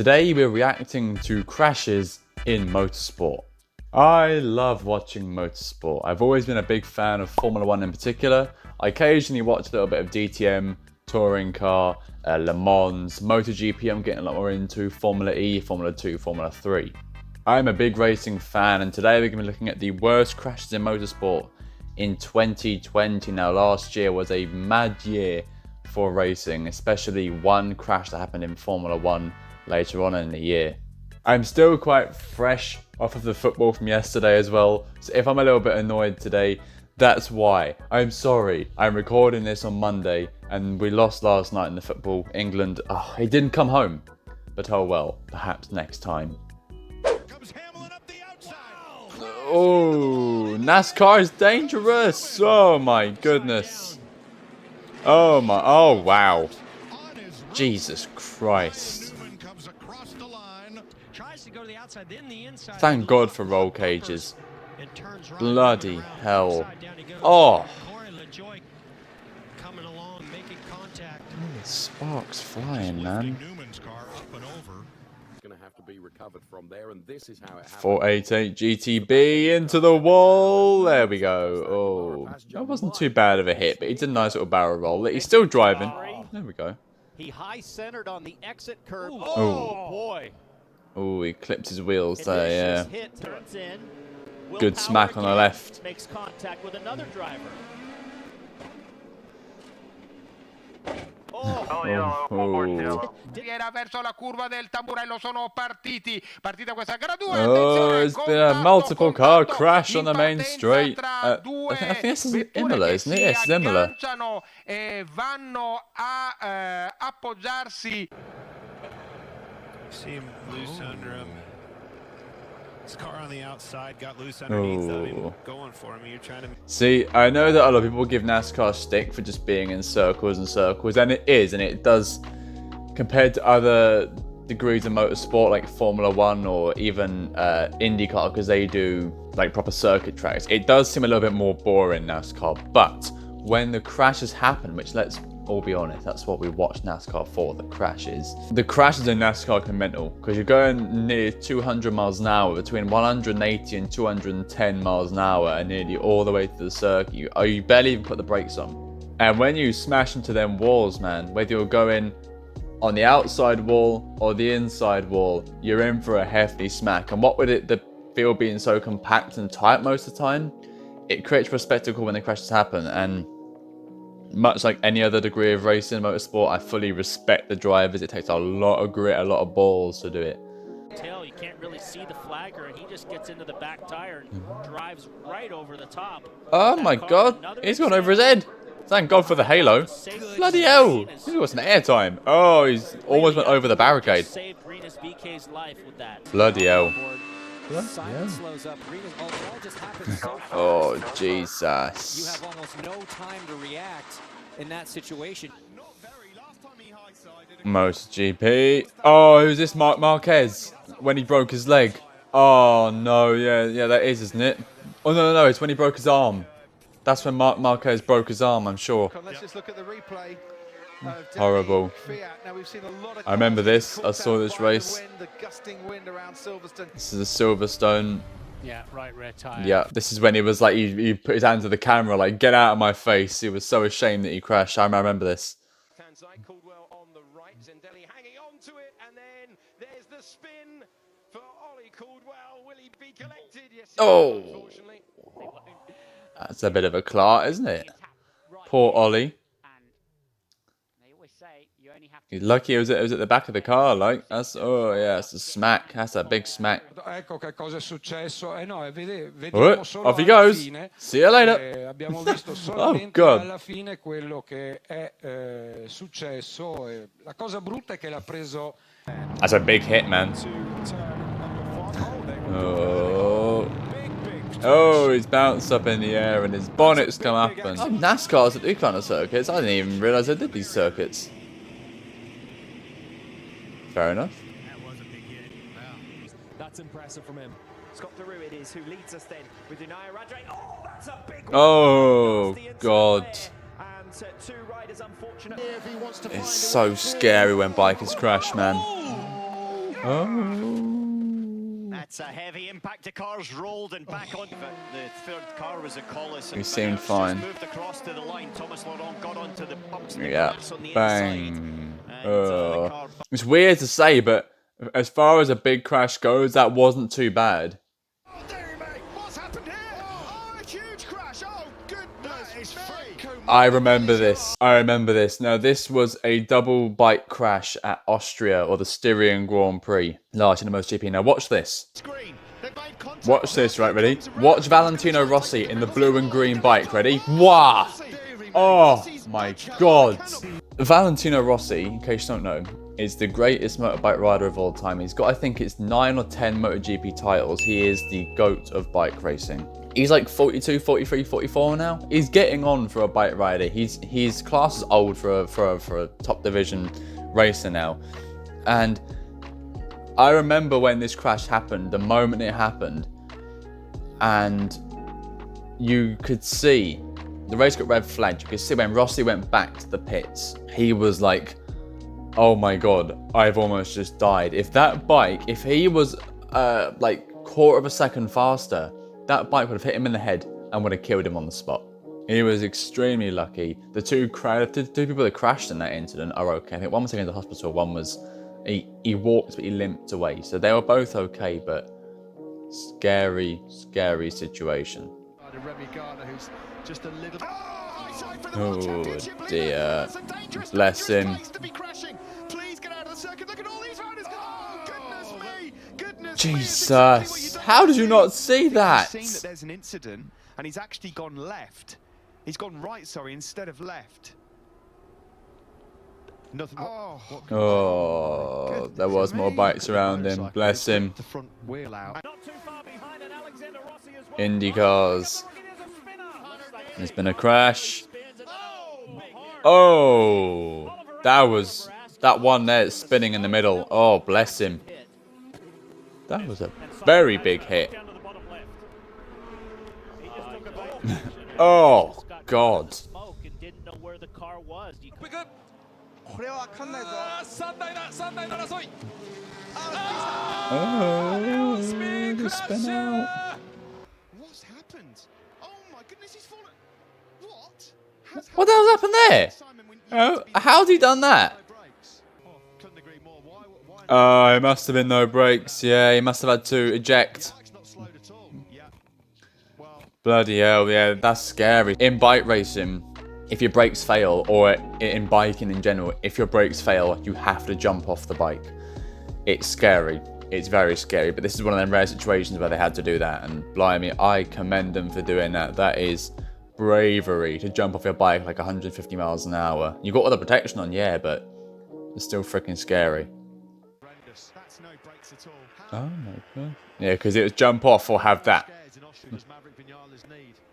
Today we're reacting to crashes in motorsport. I love watching motorsport. I've always been a big fan of Formula 1 in particular. I occasionally watch a little bit of DTM, touring car, Le Mans, MotoGP I'm getting a lot more into, Formula E, Formula 2, Formula 3. I'm a big racing fan, and today we're going to be looking at the worst crashes in motorsport in 2020. Now, last year was a mad year for racing, especially one crash that happened in Formula 1 later on in the year. I'm still quite fresh off of the football from yesterday as well, so if I'm a little bit annoyed today, that's why. I'm sorry. I'm recording this on Monday and we lost last night in the football. England, it didn't come home. But oh well, perhaps next time. Oh, NASCAR is dangerous. Oh my goodness. Oh wow. Jesus Christ. Thank God for roll cages. Bloody hell. Oh. Sparks flying, man. 488 GTB into the wall. There we go. Oh, that wasn't too bad of a hit, but he did a nice little barrel roll. He's still driving. There we go. He high centered on the exit curve. Oh boy. Oh, he clipped his wheels there, yeah. Good Will smack on the left. Makes contact with another driver. Verso la curva del tamburello sono partiti. Partita questa gara 2. Oh, it's been a multiple car crash on the main straight. I think this is Imola, isn't it? Yes, Imola. Vanno a appoggiarsi. See him loose under him. His car on the outside got loose underneath of him, going for him. You're trying to... See, I know that a lot of people give NASCAR stick for just being in circles and circles, and it is, and it does, compared to other degrees of motorsport like Formula 1 or even IndyCar, because they do like proper circuit tracks, it does seem a little bit more boring NASCAR. But when the crashes happen, which let's all be honest, that's what we watch NASCAR for, the crashes. The crashes in NASCAR can be mental, because you're going near 200 miles an hour, between 180 and 210 miles an hour, and nearly all the way to the circuit. You barely even put the brakes on. And when you smash into them walls, man, whether you're going on the outside wall or the inside wall, you're in for a hefty smack. And what with it, the field being so compact and tight most of the time, it creates a spectacle when the crashes happen. And much like any other degree of racing in motorsport, I fully respect the drivers. It takes a lot of grit, a lot of balls to do it. You can't really see the flagger, and he just gets into the back tire and drives right over the top. Oh my God, he's gone over his head. Thank God for the halo. Bloody hell, he got some airtime. Oh, he's almost went over the barricade. Bloody hell. Oh, Jesus. You have almost no time to react in that situation. MotoGP. Oh, who's this? Marquez when he broke his leg. Oh no, yeah, that is, isn't it? Oh no, it's when he broke his arm. That's when Marquez broke his arm, I'm sure. Let's just look at the replay. Horrible. Now, we've seen a lot of I remember this. I saw this race. the gusting wind around Silverstone. This is a Silverstone. Yeah, right rear tire. Yeah, this is when he was like, he put his hand to the camera, like, get out of my face. He was so ashamed that he crashed. I remember this. Caldwell on the right, Zendelli hanging on to it, and then there's the spin for Ollie Caldwell. Will he be collected? Yes. Oh, Unfortunately, that's a bit of a clot, isn't it? Poor Ollie. He's lucky it was at the back of the car, like. That's, oh yeah, that's a smack. That's a big smack. Ecco che cosa è successo. No, Oh, off he goes. See you later. Abbiamo visto Oh God. alla fine quello che è successo. La cosa brutta è che l'ha preso. That's a big hit, man. Oh, he's bounced up in the air and his bonnet's come up. And NASCAR's at these kind of circuits. I didn't even realise they did these circuits. Fair enough. That was a big hit. Wow. That's impressive from him. Scott Peru it is who leads us then with Unai Radre. Oh, that's a big one. Oh, God. And two riders unfortunate. It's so scary when bikers crash, man. Oh. That's a heavy impact. The car's rolled and back on. The third car was a Collis. He seemed fine. Moved across to the line. Thomas Laurent got onto the bumps. Yeah. On the Bang. inside. It's weird to say, but as far as a big crash goes, that wasn't too bad. Oh, dear me, what's happened here? Oh, a huge crash. Oh, goodness me. I remember this. Now, this was a double bike crash at Austria, or the Styrian Grand Prix, last in the MotoGP. Now, watch this. Watch this, right? Ready? Watch Valentino Rossi in the blue and green bike. Ready? Wow! Oh my God! Valentino Rossi, in case you don't know, is the greatest motorbike rider of all time. He's got, I think it's 9 or 10 MotoGP titles. He is the GOAT of bike racing. He's like 42, 43, 44 now. He's getting on for a bike rider. He's classed as old for a top division racer now. And I remember when this crash happened, the moment it happened, and you could see the race got red flagged. You could see when Rossi went back to the pits, he was like, oh my God, I've almost just died. If that bike, if he was like quarter of a second faster, that bike would have hit him in the head and would have killed him on the spot. He was extremely lucky. The two people that crashed in that incident are okay. I think one was taken to the hospital, one was, he walked but he limped away. So they were both okay, but scary, scary situation. Oh dear, bless him. Jesus, how did you not see that? Seen that there's an incident and he's actually gone left. He's gone right, sorry, instead of left. Nothing. Oh, there was more bikes around him. Bless him. The front wheel out. Indy cars. There's been a crash. Oh, that one there spinning in the middle. Oh, bless him. That was a very big hit. Oh, God. Oh, the spin out. What's happened? Oh my goodness, he's fallen. What? What the hell's happened there? Oh, how's he done that? Oh, it must have been no brakes. Yeah, he must have had to eject. Bloody hell, yeah, that's scary. In bike racing, if your brakes fail, or in biking in general, if your brakes fail, you have to jump off the bike. It's scary. It's very scary, but this is one of them rare situations where they had to do that, and blimey, I commend them for doing that. That is bravery, to jump off your bike like 150 miles an hour. You've got all the protection on, yeah, but it's still freaking scary. Oh my God. Yeah, because it was jump off or have that.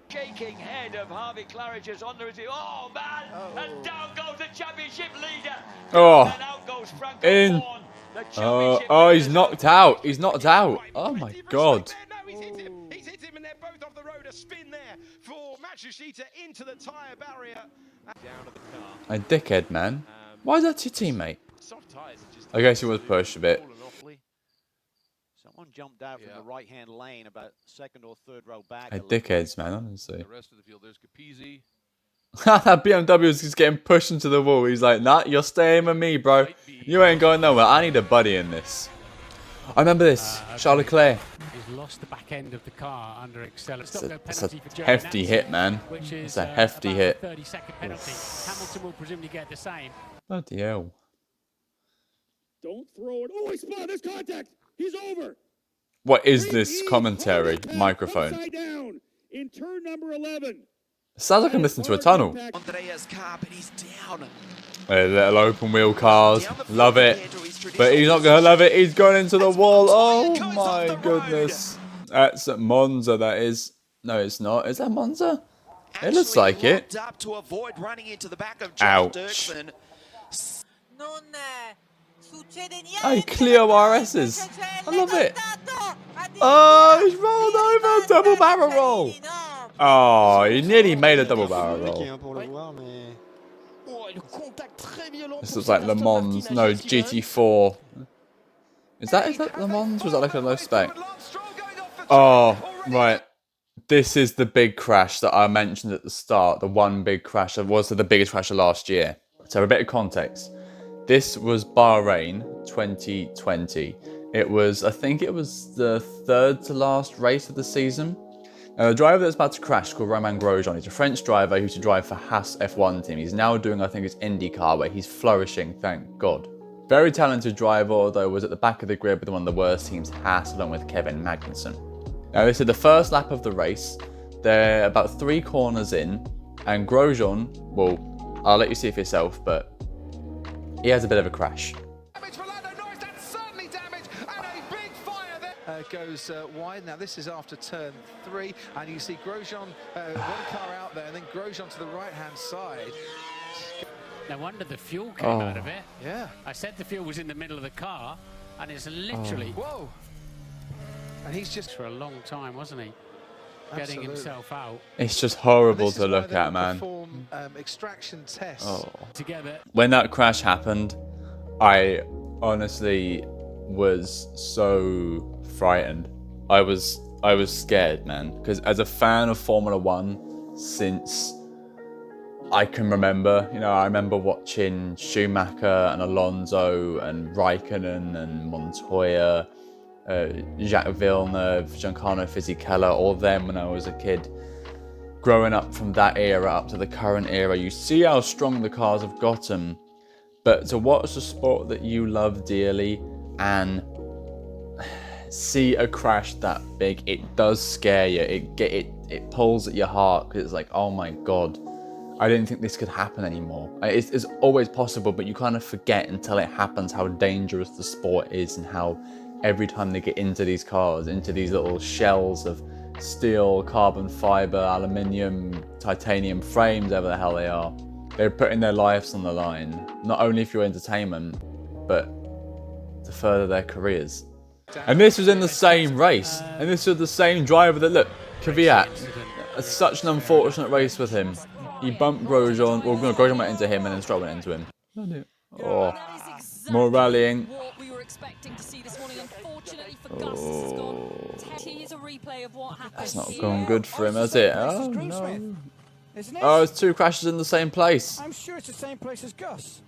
Shaking head of Harvey Claridge's on the oh man, and down goes the championship leader. Oh, and out goes Franco in. Vaughan, the championship Oh, he's knocked out. He's knocked out. Oh my God. He's hit him, and they're both off the road. A spin there for Matsushita into the tyre barrier. Down to the car. A dickhead, man. Why is that your teammate? Soft tires are just, I guess he was pushed a bit. Someone jumped out from the right-hand lane about second or third row back. A dickheads, man, honestly. The rest of the field, there's Capizzi. That BMW is just getting pushed into the wall. He's like, nah, you're staying with me, bro. You ain't going nowhere. I need a buddy in this. I remember this. Charles Leclerc. He's lost the back end of the car under acceleration. It's a hefty hit, man. It's a hefty hit. 30-second penalty. Hamilton will presumably get the same. Bloody hell. Don't throw it. Oh, he spun. There's contact. He's over. What is this commentary microphone? Upside down in turn number 11. Sounds like I'm listening to a tunnel. Andrea's car, but he's down. Little open wheel cars. Love it. But he's not going to love it. He's going into the wall. Oh my goodness. That's at Monza, that is. No, it's not. Is that Monza? It looks like it. Up to avoid running into the back of Ouch. Hey, Clio RS's. I love it. Oh, he's rolled over. Double barrel roll. Oh, he nearly made a double barrel roll. This looks like Le Mans. No, GT4. Is that Le Mans? Was that like a low spec? Oh, right. This is the big crash that I mentioned at the start. The one big crash that was the biggest crash of last year. So a bit of context. This was Bahrain 2020. It was, I think it was the third to last race of the season. Now, the driver that's about to crash is called Romain Grosjean. He's a French driver who used to drive for Haas F1 team. He's now doing, I think, his IndyCar, where he's flourishing, thank God. Very talented driver, although was at the back of the grid with one of the worst teams, Haas, along with Kevin Magnussen. Now, this is the first lap of the race. They're about 3 corners in, and Grosjean, well, I'll let you see for yourself, but he has a bit of a crash. Goes wide. Now this is after turn 3, and you see Grosjean, one car out there, and then Grosjean to the right-hand side. No wonder the fuel came out of it. Yeah. I said the fuel was in the middle of the car, and it's literally... Whoa! And he's just... For a long time, wasn't he? Getting himself out. It's just horrible to look at, man. Extraction tests together. When that crash happened, I honestly was so frightened. I was scared, man, because as a fan of Formula 1 since I can remember, you know, I remember watching Schumacher and Alonso and Raikkonen and Montoya, Jacques Villeneuve, Giancarlo Fisichella, all them when I was a kid. Growing up from that era up to the current era, you see how strong the cars have gotten, but to watch the sport that you love dearly and see a crash that big, it does scare you. It pulls at your heart, because it's like, oh my God, I didn't think this could happen anymore. It's always possible, but you kind of forget until it happens how dangerous the sport is, and how every time they get into these cars, into these little shells of steel, carbon fiber, aluminium, titanium frames, whatever the hell they are, they're putting their lives on the line, not only for your entertainment, but to further their careers. And this was in the same race, and this was the same driver that, look, Kvyat, it's such an unfortunate race with him. He bumped Grosjean, well, no, Grosjean went into him and then Stroll went into him. Oh, more rallying. What we were expecting to see this morning, unfortunately for Gus, this has gone. Here's a replay of what happened. That's not going good for him, has it? Oh no. Oh, it's 2 crashes in the same place. I'm sure it's the same place as Gus.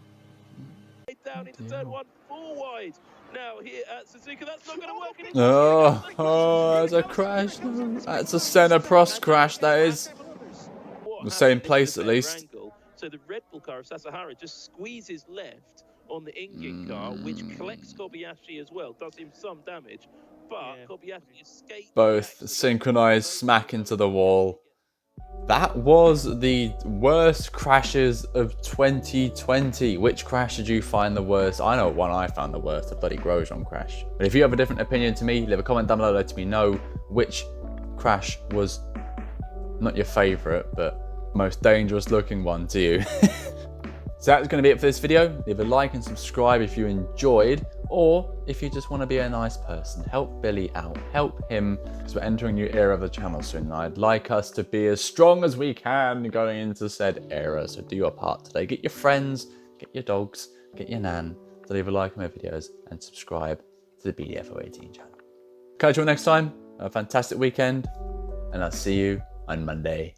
Down into turn 1, 4 wide. Now here at Suzuka, that's not going to work. Oh, there's a crash. That's a Senna Prost crash, that is. The same place, at least. So the Red Bull car of Sasahara just squeezes left on the Ingrid car, which collects Kobayashi as well, does him some damage, but Kobayashi escapes. Both synchronized smack into the wall. That was the worst crashes of 2020. Which crash did you find the worst? I know one I found the worst, the bloody Grosjean crash. But if you have a different opinion to me, leave a comment down below letting me know which crash was not your favourite, but most dangerous looking one to you. So that's going to be it for this video. Leave a like and subscribe if you enjoyed, or if you just want to be a nice person. Help Billy out. Help him, because we're entering a new era of the channel soon. I'd like us to be as strong as we can going into said era. So do your part today. Get your friends, get your dogs, get your nan to leave a like on my videos and subscribe to the BDF018 channel. Catch you all next time. Have a fantastic weekend, and I'll see you on Monday.